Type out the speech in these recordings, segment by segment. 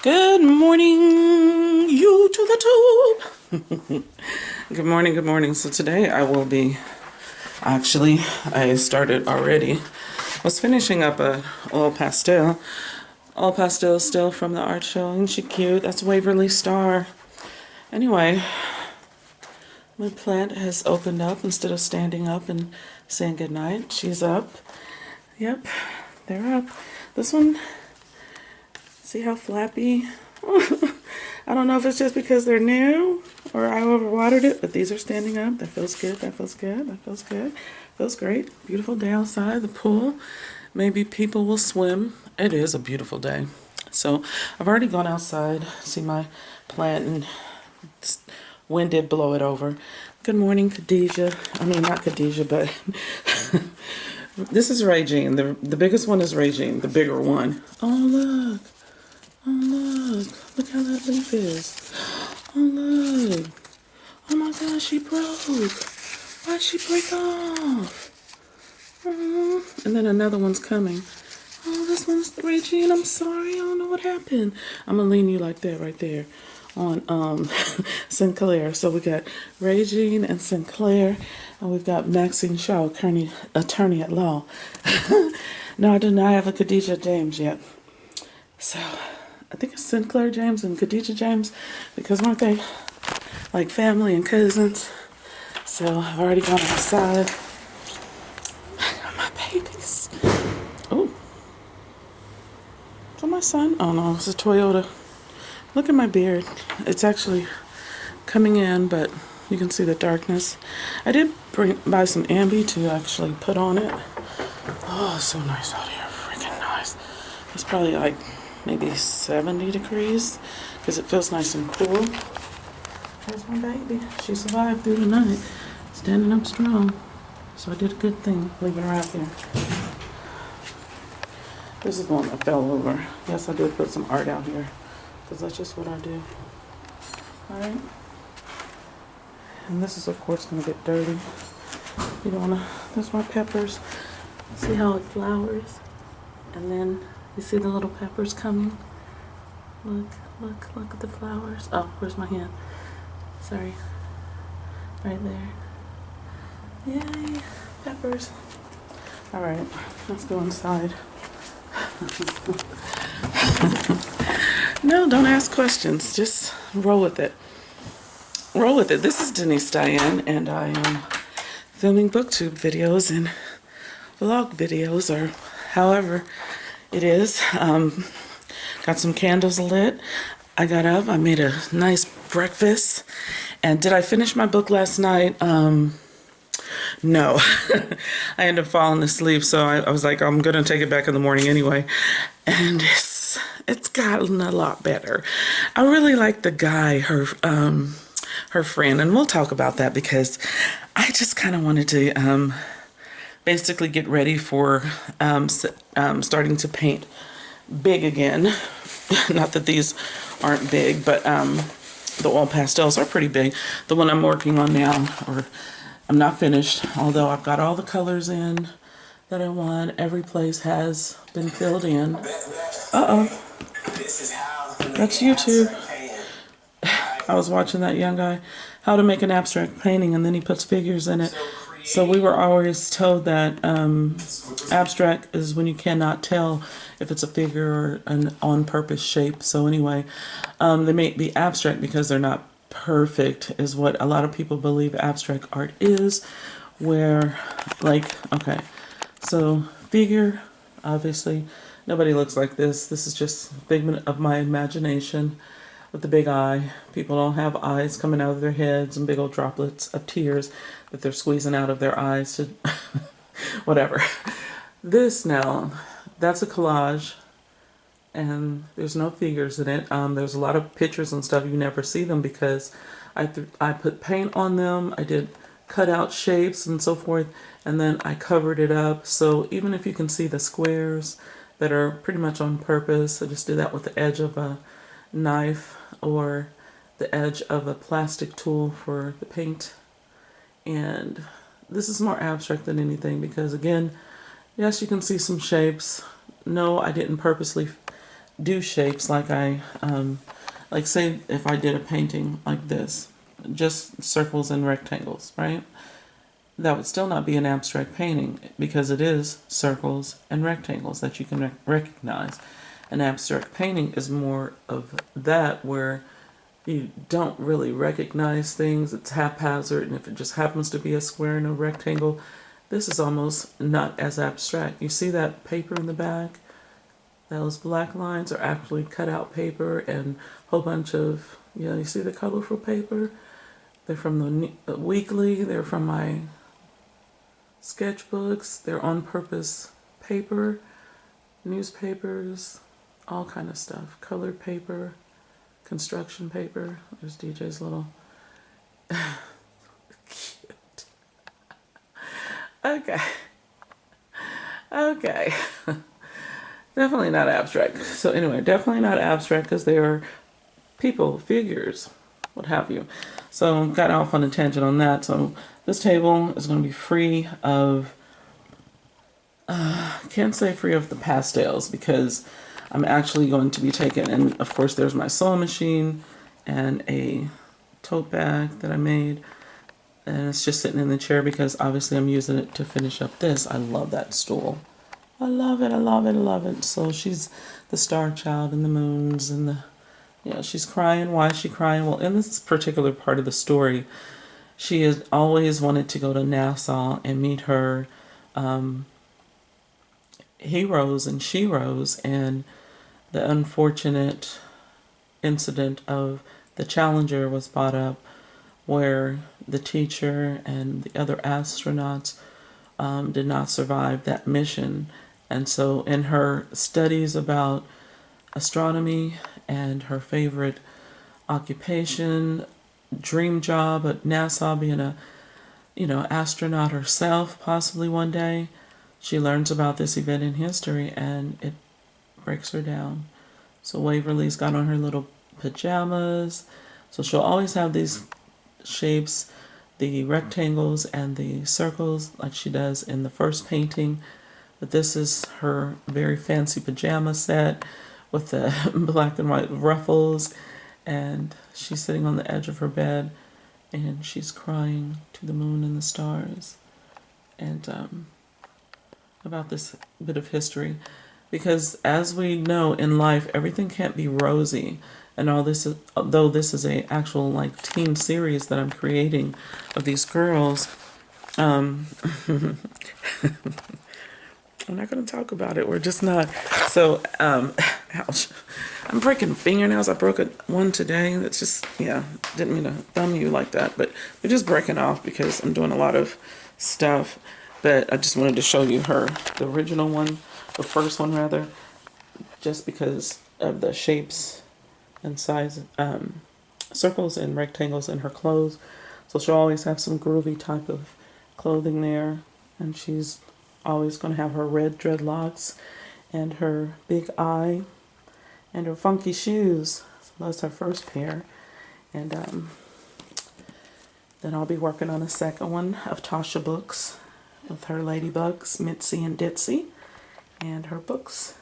Good morning, you to the tube. Good morning, good morning. So today I will be, actually, I started already. Was finishing up a all pastel. All pastel still from the art show. Isn't she cute? That's Waverly Star. Anyway, my plant has opened up instead of standing up and saying goodnight. She's up. Yep, they're up. This one, see how flappy? I don't know if it's just because they're new or I overwatered it, but these are standing up. That feels good. That feels good. That feels good. Feels great. Beautiful day outside. The pool. Maybe people will swim. It is a beautiful day. So I've already gone outside, see my plant, and wind did blow it over. Good morning, Khadijah. I mean, not Khadijah, but this is Regine. The biggest one is Regine, the bigger one. Oh, look. Oh, look. Look how that leaf is. Oh, look. Oh, my gosh, she broke. Why'd she break off? And then another one's coming. Oh, this one's Regine. I'm sorry. I don't know what happened. I'm going to lean you like that right there on Sinclair. So we got Regine and Sinclair. And we've got Maxine Shaw, attorney at law. No, I do not have a Khadijah James yet. So I think it's Sinclair James and Khadijah James, because weren't they like family and cousins? So I've already gone outside. I got my babies. Oh, is that my son? Oh no, it's a Toyota. Look at my beard. It's actually coming in, but you can see the darkness. I did buy some Ambi to actually put on it. Oh, it's so nice out here. Freaking nice. It's probably like maybe 70 degrees because it feels nice and cool. There's my baby. She survived through the night, standing up strong. So I did a good thing leaving her out there. This is one that fell over. Yes, I did put some art out here because that's just what I do. Alright. And this is, of course, going to get dirty. You don't want to. That's my peppers. See how it flowers? And then you see the little peppers coming? Look at the flowers. Oh, where's my hand? Sorry. Right there. Yay, peppers. Alright, let's go inside. No, don't ask questions. Just roll with it. Roll with it. This is Denise Diane, and I am filming booktube videos and vlog videos, or however it is. Got some candles lit. I got up. I made a nice breakfast. And did I finish my book last night? No. I ended up falling asleep, so I was like, I'm going to take it back in the morning anyway. And it's gotten a lot better. I really like the guy, her friend, and we'll talk about that because I just kind of wanted to basically get ready for starting to paint big again. Not that these aren't big, but the oil pastels are pretty big. The one I'm working on now, or I'm not finished, although I've got all the colors in that I want. Every place has been filled in. Uh-oh. That's YouTube. I was watching that young guy, how to make an abstract painting, and then he puts figures in it. So we were always told that abstract is when you cannot tell if it's a figure or an on-purpose shape. So anyway, they may be abstract because they're not perfect, is what a lot of people believe abstract art is. Where, like, okay, so figure, obviously, nobody looks like this. This is just a figment of my imagination. With the big eye. People don't have eyes coming out of their heads and big old droplets of tears that they're squeezing out of their eyes to whatever. This now, that's a collage, and there's no figures in it. There's a lot of pictures and stuff. You never see them because I put paint on them. I did cut out shapes and so forth, and then I covered it up. So even if you can see the squares that are pretty much on purpose, I just did that with the edge of a knife or the edge of a plastic tool for the paint. And this is more abstract than anything because, again, yes, you can see some shapes. No, I didn't purposely do shapes like like say if I did a painting like this, just circles and rectangles, right? That would still not be an abstract painting because it is circles and rectangles that you can recognize. An abstract painting is more of that, where you don't really recognize things. It's haphazard, and if it just happens to be a square and a rectangle, this is almost not as abstract. You see that paper in the back? Those black lines are actually cut out paper and a whole bunch of, you see the colorful paper? They're from the weekly, they're from my sketchbooks, they're on purpose paper, newspapers, all kind of stuff. Colored paper, construction paper. There's DJ's little cute. Okay. Definitely not abstract. So anyway, definitely not abstract because they are people, figures, what have you. So got off on a tangent on that. So this table is going to be free of, can't say free of the pastels because I'm actually going to be taking, and of course there's my sewing machine and a tote bag that I made. And it's just sitting in the chair because obviously I'm using it to finish up this. I love that stool. I love it, I love it, I love it. So she's the star child and the moons and the, she's crying. Why is she crying? Well, in this particular part of the story, she has always wanted to go to Nassau and meet her heroes and sheroes, and the unfortunate incident of the Challenger was brought up where the teacher and the other astronauts did not survive that mission. And so in her studies about astronomy and her favorite occupation, dream job at NASA, being a astronaut herself possibly one day, she learns about this event in history and it breaks her down. So Waverly's got on her little pajamas. So she'll always have these shapes, the rectangles and the circles like she does in the first painting. But this is her very fancy pajama set with the black and white ruffles, and she's sitting on the edge of her bed and she's crying to the moon and the stars, and about this bit of history, because as we know in life, everything can't be rosy. And all this is, although this is a actual like teen series that I'm creating of these girls, I'm not going to talk about it. We're just not. So, ouch. I'm breaking fingernails. I broke one today. That's just, didn't mean to thumb you like that, but we're just breaking off because I'm doing a lot of stuff. But I just wanted to show you the original one, the first one rather, just because of the shapes and size, circles and rectangles in her clothes. So she'll always have some groovy type of clothing there, and she's always going to have her red dreadlocks and her big eye and her funky shoes. So that's her first pair. And then I'll be working on a second one of Tasha books with her ladybugs, Mitzi and Ditzy, and her books.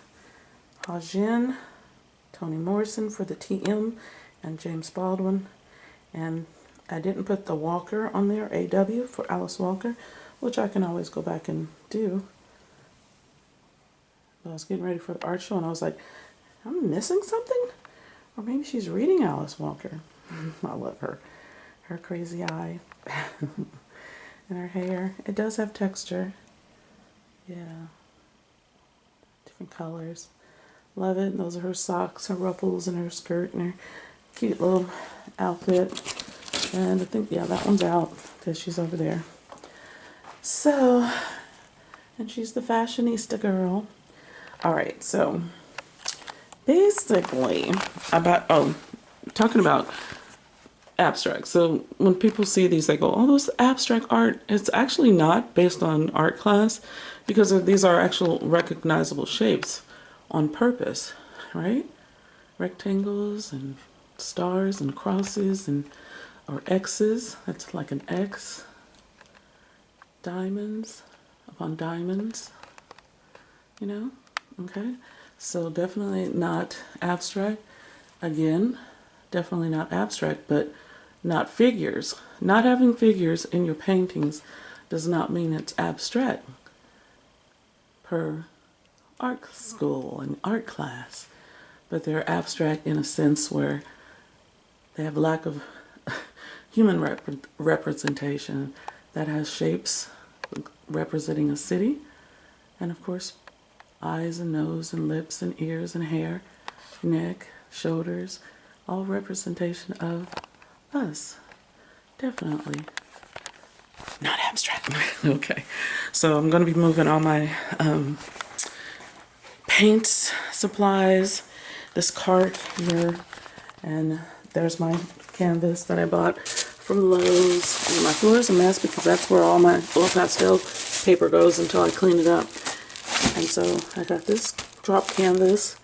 Hajin, Toni Morrison for the TM, and James Baldwin. And I didn't put the Walker on there, AW, for Alice Walker, which I can always go back and do. But I was getting ready for the art show and I was like, I'm missing something? Or maybe she's reading Alice Walker. I love her. Her crazy eye. And her hair. It does have texture. Yeah. Different colors. Love it. And those are her socks, her ruffles, and her skirt, and her cute little outfit. And I think, that one's out because she's over there. So, and she's the fashionista girl. All right, so basically talking about abstract. So when people see these, they go, oh, those abstract art. It's actually not based on art class because these are actual recognizable shapes on purpose, right? Rectangles and stars and crosses or X's. That's like an X. Diamonds upon diamonds, okay? So definitely not abstract. Again, definitely not abstract, but not figures. Not having figures in your paintings does not mean it's abstract per art school and art class. But they're abstract in a sense where they have lack of human representation that has shapes representing a city, and of course eyes and nose and lips and ears and hair, neck, shoulders, all representation of us. Definitely not abstract. Okay, so I'm going to be moving all my paints, supplies, this cart here, and there's my canvas that I bought from Lowe's. And my floor is a mess because that's where all my oil pastel paper goes until I clean it up. And so I got this drop canvas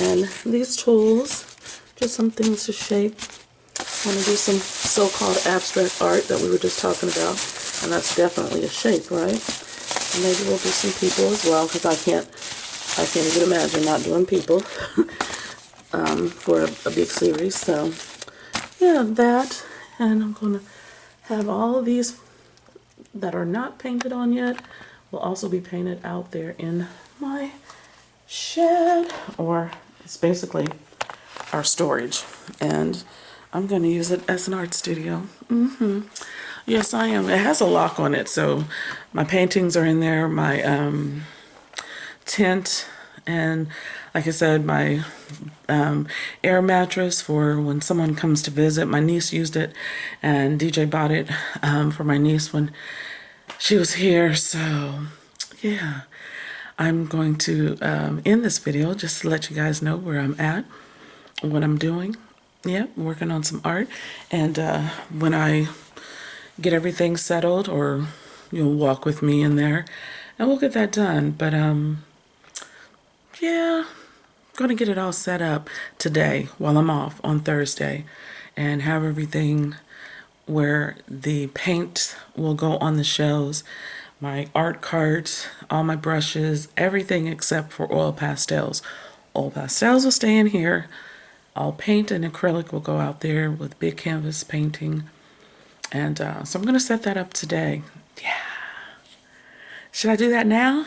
and these tools, just some things to shape. I want to do some so-called abstract art that we were just talking about, and that's definitely a shape, right? And maybe we'll do some people as well, because I can't even imagine not doing people for a big series. So yeah, that, and I'm gonna have all of these that are not painted on yet will also be painted out there in my shed, or it's basically our storage, and I'm going to use it as an art studio. Yes, I am. It has a lock on it, so my paintings are in there, my tent, and like I said, my air mattress for when someone comes to visit. My niece used it, and DJ bought it for my niece when she was here. So yeah, I'm going to end this video just to let you guys know where I'm at, what I'm doing. Yeah, working on some art, and when I get everything settled, or you'll walk with me in there, and we'll get that done. But yeah, going to get it all set up today while I'm off on Thursday, and have everything where the paint will go on the shelves, my art cart, all my brushes, everything except for oil pastels. Oil pastels will stay in here. All paint and acrylic will go out there with big canvas painting. And so I'm going to set that up today. Yeah. Should I do that now?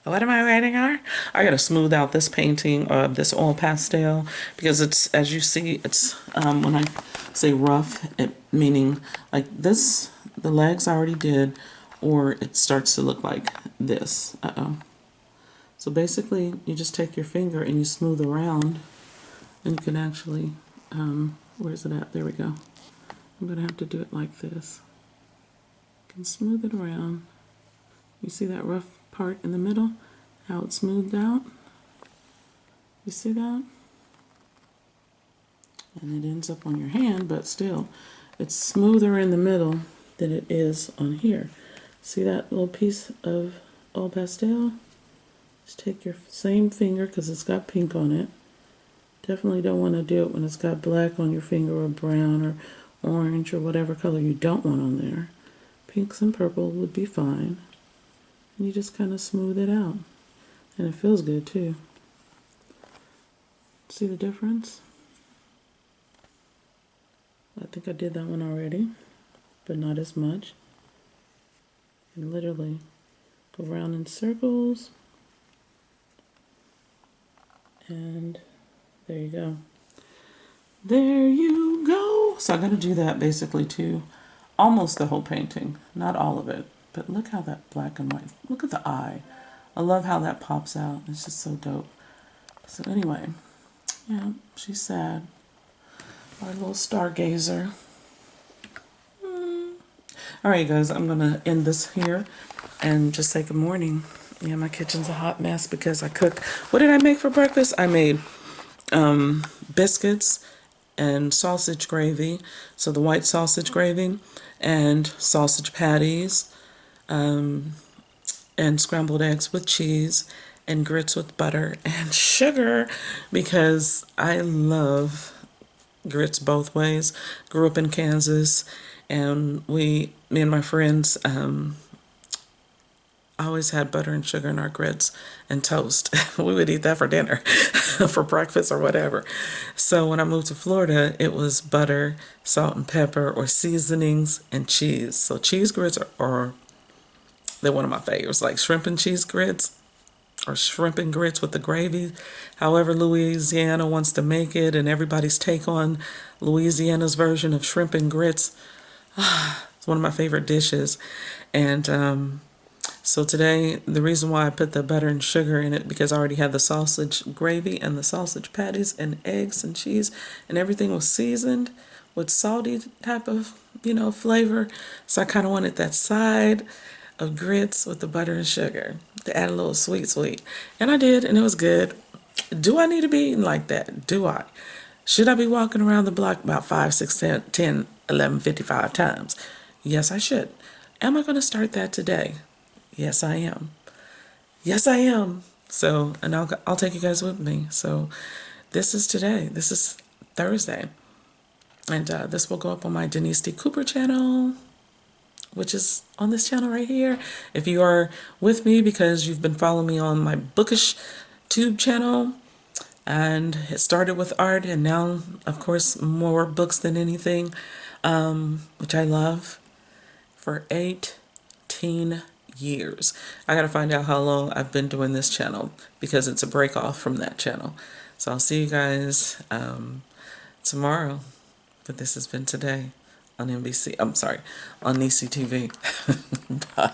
What am I waiting on? I got to smooth out this painting, this oil pastel, because it's, as you see, it's, when I say rough, it meaning like this, the legs I already did, or it starts to look like this. So basically, you just take your finger and you smooth around, and you can actually, where's it at? There we go. I'm going to have to do it like this. You can smooth it around. You see that rough part in the middle? How it's smoothed out? You see that? And it ends up on your hand, but still, it's smoother in the middle than it is on here. See that little piece of oil pastel? Just take your same finger, because it's got pink on it. Definitely don't want to do it when it's got black on your finger, or brown, or orange, or whatever color you don't want on there. Pinks and purple would be fine. And you just kind of smooth it out. And it feels good too. See the difference? I think I did that one already, but not as much. And literally go around in circles. And there you go. There you go. So I got to do that basically to almost the whole painting. Not all of it. But look how that black and white, look at the eye. I love how that pops out. It's just so dope. So anyway, yeah, she's sad. Our little stargazer. All right, guys, I'm going to end this here and just say good morning. Yeah, my kitchen's a hot mess because I cooked. What did I make for breakfast? I made biscuits and sausage gravy. So the white sausage gravy and sausage patties. And scrambled eggs with cheese and grits with butter and sugar, because I love grits both ways. Grew up in Kansas, and me and my friends I always had butter and sugar in our grits and toast. We would eat that for dinner, for breakfast or whatever. So when I moved to Florida, it was butter, salt and pepper, or seasonings and cheese. So cheese grits are they're one of my favorites, like shrimp and cheese grits or shrimp and grits with the gravy. However, Louisiana wants to make it, and everybody's take on Louisiana's version of shrimp and grits. It's one of my favorite dishes. And so today, the reason why I put the butter and sugar in it, because I already had the sausage gravy and the sausage patties and eggs and cheese, and everything was seasoned with salty type of, flavor. So I kind of wanted that side of grits with the butter and sugar to add a little sweet. And I did, and it was good. Do I need to be eating like that? Do I? Should I be walking around the block about 5, 6, 10, 11, 55 times? Yes, I should. Am I going to start that today? Yes, I am. Yes, I am. So, and I'll take you guys with me. So, this is today. This is Thursday. And this will go up on my Denise D. Cooper channel, which is on this channel right here. If you are with me because you've been following me on my Bookish Tube channel, and it started with art, and now, of course, more books than anything, which I love, for 18 years. I gotta find out how long I've been doing this channel because it's a break off from that channel. So I'll see you guys tomorrow. But this has been today on NBC. I'm sorry, on NBC TV. Bye.